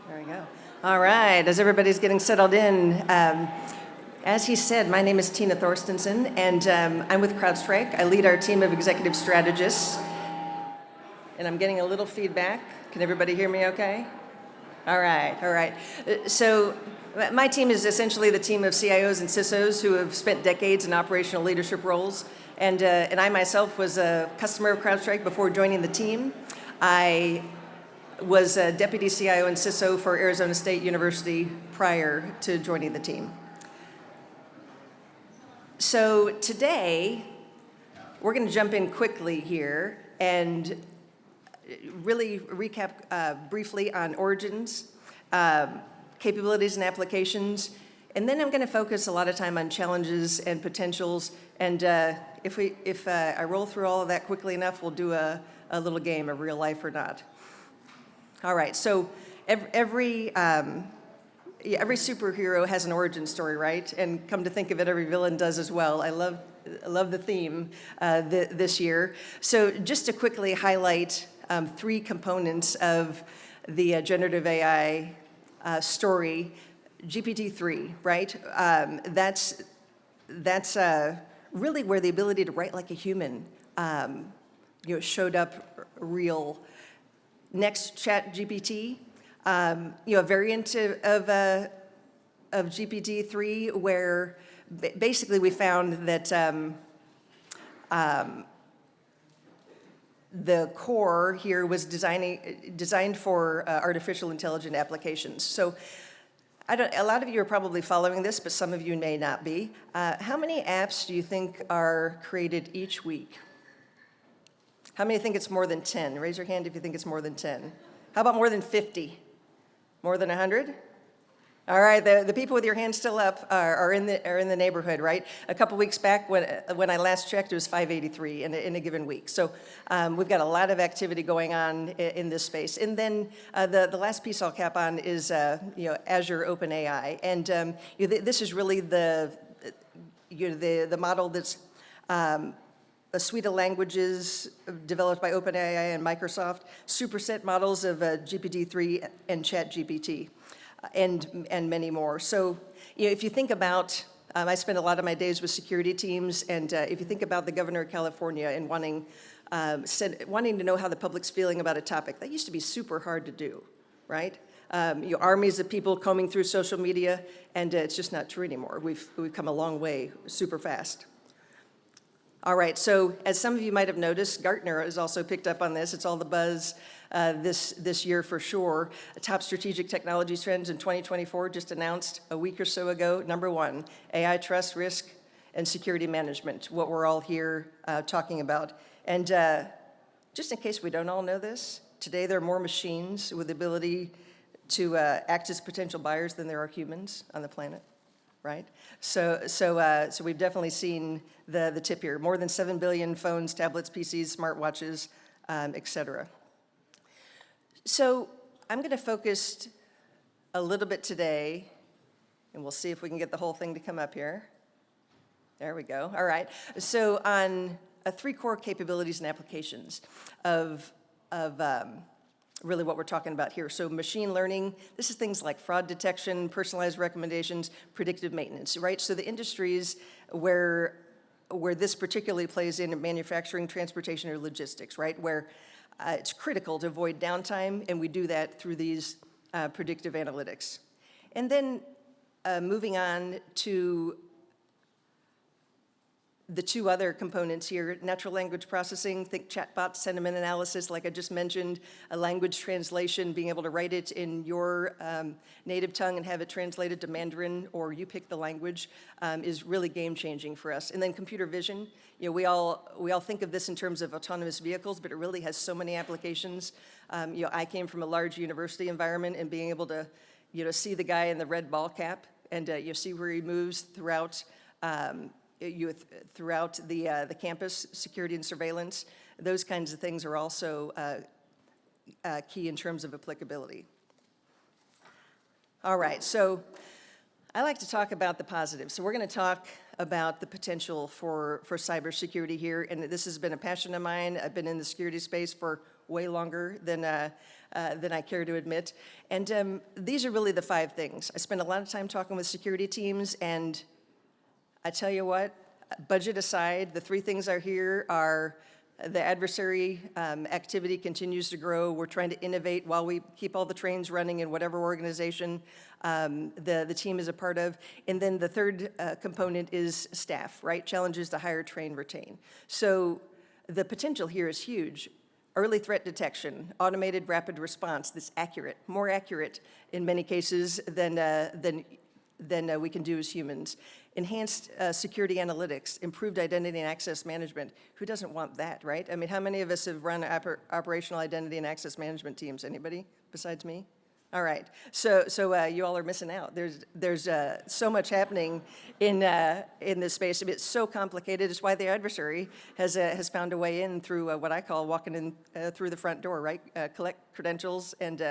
There we go. All right, as everybody's getting settled in, as he said, my name is Tina Thorstenson, and I'm with CrowdStrike. I lead our team of executive strategists, and I'm getting a little feedback. Can everybody hear me okay? All right, all right. So my team is essentially the team of CIOs and CISOs who have spent decades in operational leadership roles, and I myself was a customer of CrowdStrike before joining the team. I was a deputy CIO and CISO for Arizona State University prior to joining the team. So today, we're going to jump in quickly here and really recap briefly on origins, capabilities and applications, and then I'm going to focus a lot of time on challenges and potentials. And if I roll through all of that quickly enough, we'll do a little game of real life or not. All right, so every superhero has an origin story, right? And come to think of it, every villain does as well. I love the theme this year. So just to quickly highlight three components of the generative AI story, GPT-3, right? That's really where the ability to write like a human showed up real. Next, ChatGPT, a variant of GPT-3 where basically we found that the core here was designed for artificial intelligent applications. So a lot of you are probably following this, but some of you may not be. How many apps do you think are created each week? How many think it's more than 10? Raise your hand if you think it's more than 10. How about more than 50? More than 100? All right, the people with your hands still up are in the neighborhood, right? A couple weeks back, when I last checked, it was 583 in a given week. So we've got a lot of activity going on in this space. And then the last piece I'll cap on is Azure OpenAI, and this is really the model that's a suite of languages developed by OpenAI and Microsoft, superset models of GPT-3 and ChatGPT, and many more. So if you think about, I spend a lot of my days with security teams, and if you think about the governor of California and wanting to know how the public's feeling about a topic, that used to be super hard to do, right? Armies of people combing through social media, and it's just not true anymore. We've come a long way super fast. All right, so as some of you might have noticed, Gartner has also picked up on this. It's all the buzz this year for sure. Top strategic technology trends in 2024 just announced a week or so ago. Number one, AI trust, risk, and security management, what we're all here talking about. And just in case we don't all know this, today there are more machines with the ability to act as potential buyers than there are humans on the planet. Right? So we've definitely seen the tip here. More than 7 billion phones, tablets, PCs, smartwatches, et cetera. So I'm going to focus a little bit today, and we'll see if we can get the whole thing to come up here. There we go. All right. So on three core capabilities and applications of really what we're talking about here. So machine learning, this is things like fraud detection, personalized recommendations, predictive maintenance, right? So the industries where this particularly plays in manufacturing, transportation, or logistics, right? Where it's critical to avoid downtime, and we do that through these predictive analytics. And then moving on to the two other components here, natural language processing, think chatbot sentiment analysis, like I just mentioned, a language translation, being able to write it in your native tongue and have it translated to Mandarin, or you pick the language, is really game-changing for us. And then computer vision, we all think of this in terms of autonomous vehicles, but it really has so many applications. I came from a large university environment, and being able to see the guy in the red ball cap and see where he moves throughout throughout the campus, security and surveillance, those kinds of things are also key in terms of applicability. All right, so I like to talk about the positives. So we're going to talk about the potential for cybersecurity here, and this has been a passion of mine. I've been in the security space for way longer than I care to admit. And these are really the 5 things. I spend a lot of time talking with security teams, and I tell you what, budget aside, the 3 things are here are the adversary activity continues to grow. We're trying to innovate while we keep all the trains running in whatever organization the team is a part of. And then the 3rd component is staff, right? Challenges to hire, train, retain. So the potential here is huge. Early threat detection, automated rapid response that's accurate, more accurate in many cases than we can do as humans. Enhanced security analytics, improved identity and access management. Who doesn't want that, right? I mean, how many of us have run operational identity and access management teams? Anybody besides me? All right, so you all are missing out. There's so much happening in this space. I mean, it's so complicated. It's why the adversary has found a way in through what I call walking in through the front door, right? Collect credentials and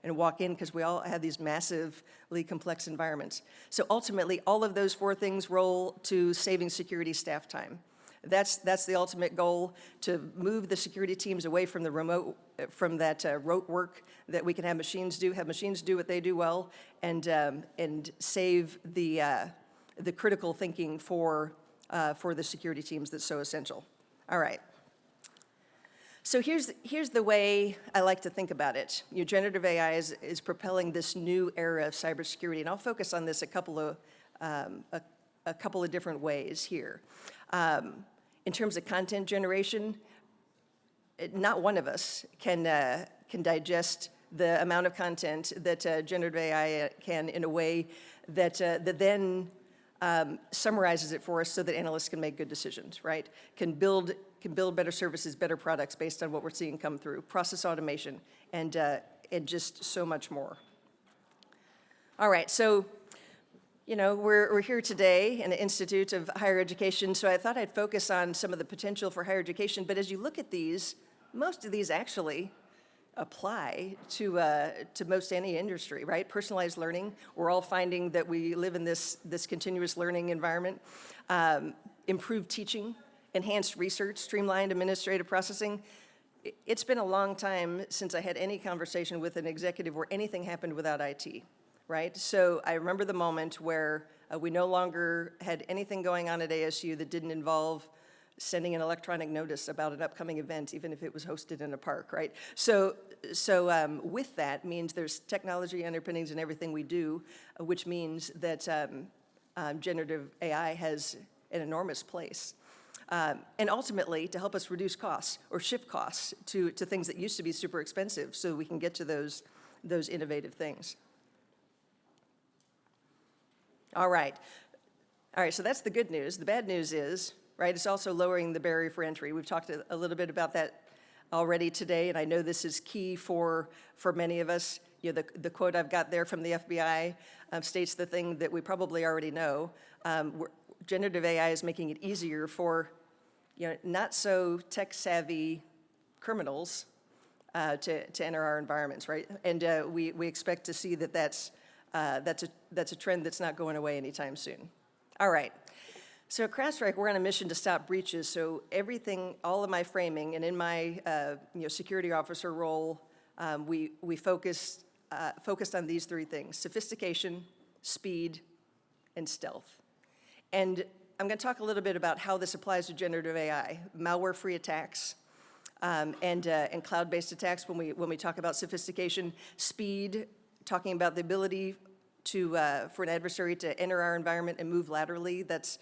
walk in, because we all have these massively complex environments. So ultimately, all of those 4 things roll to saving security staff time. That's the ultimate goal, to move the security teams away from the rote work that we can have machines do what they do well, and save the critical thinking for the security teams that's so essential. All right. So here's the way I like to think about it. Generative AI is propelling this new era of cybersecurity, and I'll focus on this a couple of different ways here. In terms of content generation, not one of us can digest the amount of content that generative AI can in a way that then summarizes it for us so that analysts can make good decisions, right? Can build better services, better products based on what we're seeing come through, process automation, and just so much more. All right, so we're here today in the Institute of Higher Education, so I thought I'd focus on some of the potential for higher education. But as you look at these, most of these actually apply to most any industry, right? Personalized learning. We're all finding that we live in this continuous learning environment. Improved teaching, enhanced research, streamlined administrative processing. It's been a long time since I had any conversation with an executive where anything happened without IT. Right? So I remember the moment where we no longer had anything going on at ASU that didn't involve sending an electronic notice about an upcoming event, even if it was hosted in a park, right? So with that means there's technology underpinnings in everything we do, which means that generative AI has an enormous place. And ultimately, to help us reduce costs or shift costs to things that used to be super expensive so we can get to those innovative things. All right, so that's the good news. The bad news is, right, it's also lowering the barrier for entry. We've talked a little bit about that already today, and I know this is key for many of us. The quote I've got there from the FBI states the thing that we probably already know. Generative AI is making it easier for not so tech-savvy criminals to enter our environments, right? And we expect to see that's a trend that's not going away anytime soon. All right. So at CrowdStrike, we're on a mission to stop breaches. So everything, all of my framing, and in my security officer role, we focused on these 3 things: sophistication, speed, and stealth. And I'm going to talk a little bit about how this applies to generative AI, malware-free attacks, and cloud-based attacks when we talk about sophistication. Speed, talking about the ability for an adversary to enter our environment and move laterally. That's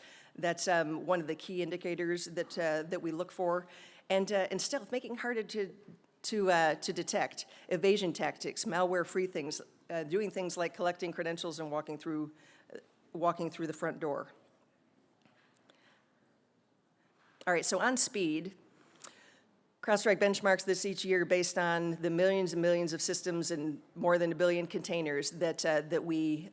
one of the key indicators that we look for. And stealth, making it harder to detect. Evasion tactics, malware-free things, doing things like collecting credentials and walking through the front door. All right, so on speed, CrowdStrike benchmarks this each year based on the millions and millions of systems and more than 1 billion containers that we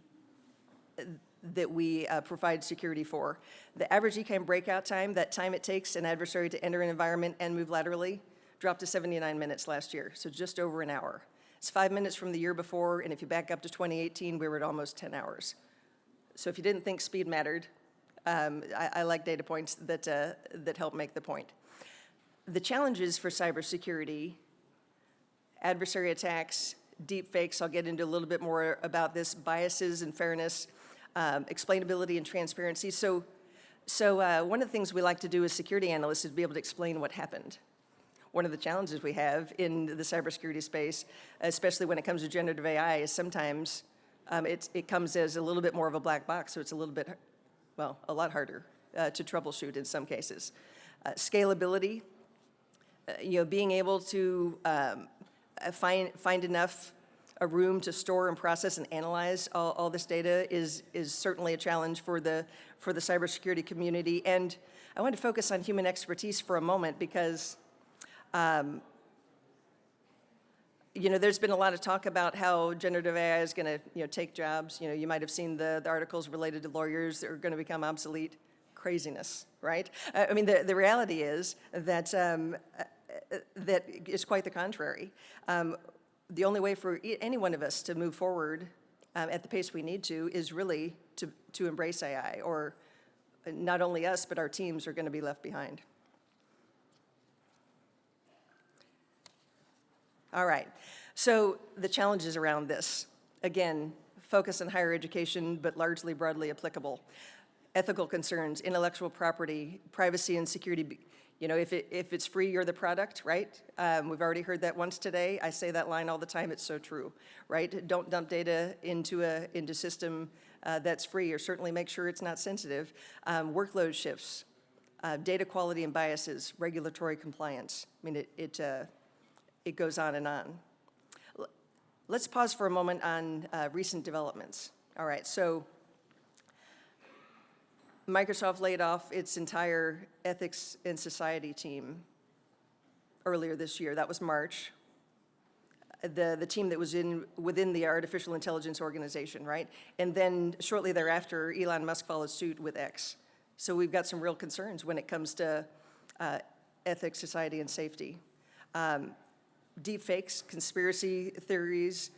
provide security for. The average ECAM breakout time, that time it takes an adversary to enter an environment and move laterally, dropped to 79 minutes last year, so just over an hour. It's 5 minutes from the year before, and if you back up to 2018, we were at almost 10 hours. So if you didn't think speed mattered, I like data points that help make the point. The challenges for cybersecurity, adversary attacks, deep fakes, I'll get into a little bit more about this, biases and fairness, explainability and transparency. So one of the things we like to do as security analysts is be able to explain what happened. One of the challenges we have in the cybersecurity space, especially when it comes to generative AI, is sometimes it comes as a little bit more of a black box, so it's a little bit, well, a lot harder to troubleshoot in some cases. Scalability, being able to find enough a room to store and process and analyze all this data is certainly a challenge for the cybersecurity community. And I want to focus on human expertise for a moment because there's been a lot of talk about how generative AI is going to take jobs. You might have seen the articles related to lawyers that are going to become obsolete. Craziness, right? I mean, the reality is that that is quite the contrary. The only way for any one of us to move forward at the pace we need to is really to embrace AI, or not only us, but our teams are going to be left behind. All right, so the challenges around this, again, focus on higher education, but largely broadly applicable. Ethical concerns, intellectual property, privacy and security. If it's free, you're the product, right? We've already heard that once today. I say that line all the time. It's so true, right? Don't dump data into system that's free, or certainly make sure it's not sensitive. Workload shifts, data quality and biases, regulatory compliance. I mean, it goes on and on. Let's pause for a moment on recent developments. All right, so Microsoft laid off its entire ethics and society team earlier this year. That was March. The team that was within the artificial intelligence organization, right? And then shortly thereafter, Elon Musk followed suit with X. So we've got some real concerns when it comes to ethics, society, and safety. Deep fakes, conspiracy theories.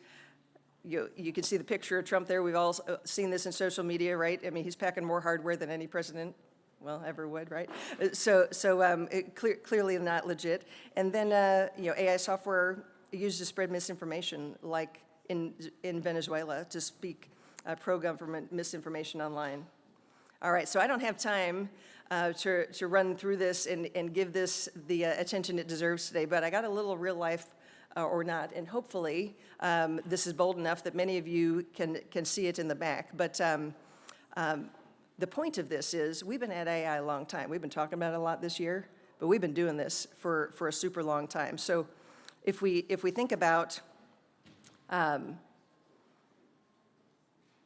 You can see the picture of Trump there. We've all seen this in social media, right? I mean, he's packing more hardware than any president, well, ever would, right? So clearly not legit. And then, AI software used to spread misinformation, like in Venezuela, to speak pro-government misinformation online. All right, so I don't have time to run through this and give this the attention it deserves today, but I got a little real life or not, and hopefully this is bold enough that many of you can see it in the back. But the point of this is we've been at AI a long time. We've been talking about it a lot this year, but we've been doing this for a super long time. So if we think about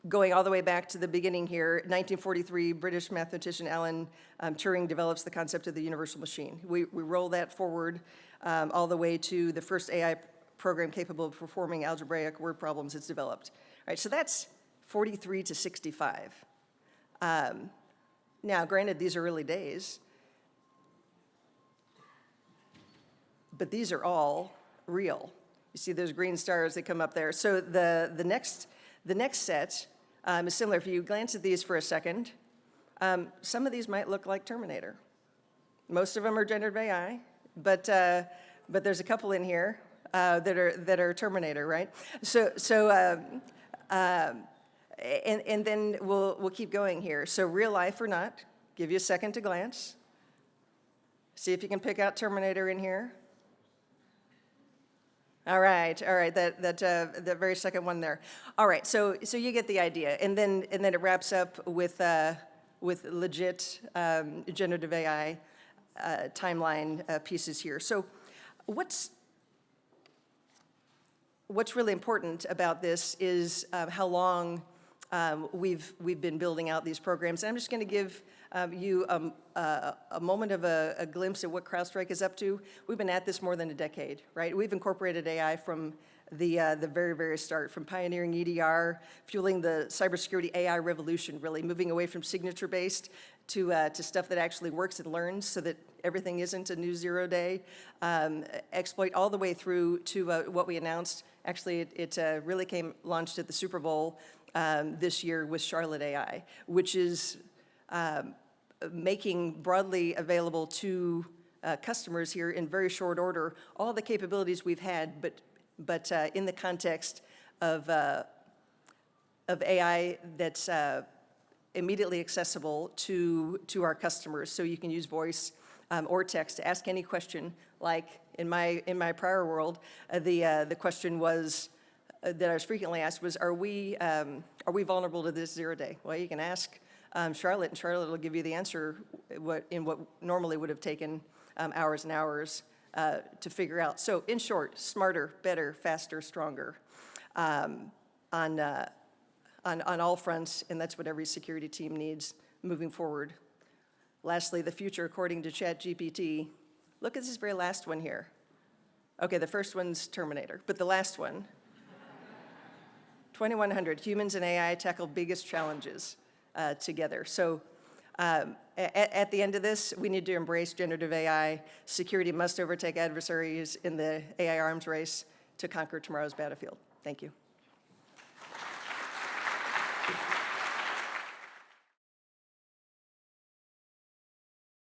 going all the way back to the beginning here, 1943, British mathematician Alan Turing develops the concept of the universal machine. We roll that forward all the way to the first AI program capable of performing algebraic word problems it's developed. All right, so that's 43 to 65. Now, granted, these are early days, but these are all real. You see those green stars that come up there. So the next set is similar. If you glance at these for a second, some of these might look like Terminator. Most of them are generative AI, but there's a couple in here that are Terminator, right? And then we'll keep going here. So real life or not, give you a second to glance. See if you can pick out Terminator in here. All right, that very second one there. All right, so you get the idea, and then it wraps up with legit generative AI timeline pieces here. So what's really important about this is how long we've been building out these programs. And I'm just going to give you a moment of a glimpse at what CrowdStrike is up to. We've been at this more than a decade, right? We've incorporated AI from the very, very start, from pioneering EDR, fueling the cybersecurity AI revolution, really moving away from signature-based to stuff that actually works and learns so that everything isn't a new zero-day exploit, all the way through to what we announced. Actually, it really launched at the Super Bowl this year with Charlotte AI, which is making broadly available to customers here in very short order all the capabilities we've had, but in the context of AI that's immediately accessible to our customers. So you can use voice or text to ask any question. Like in my prior world, the question was that I was frequently asked was, are we vulnerable to this 0-day? Well, you can ask Charlotte, and Charlotte will give you the answer in what normally would have taken hours and hours to figure out. So in short, smarter, better, faster, stronger on all fronts, and that's what every security team needs moving forward. Lastly, the future according to ChatGPT. Look at this very last one here. Okay, the first one's Terminator, but the last one. 2100, humans and AI tackle biggest challenges together. So at the end of this, we need to embrace generative AI. Security must overtake adversaries in the AI arms race to conquer tomorrow's battlefield. Thank you.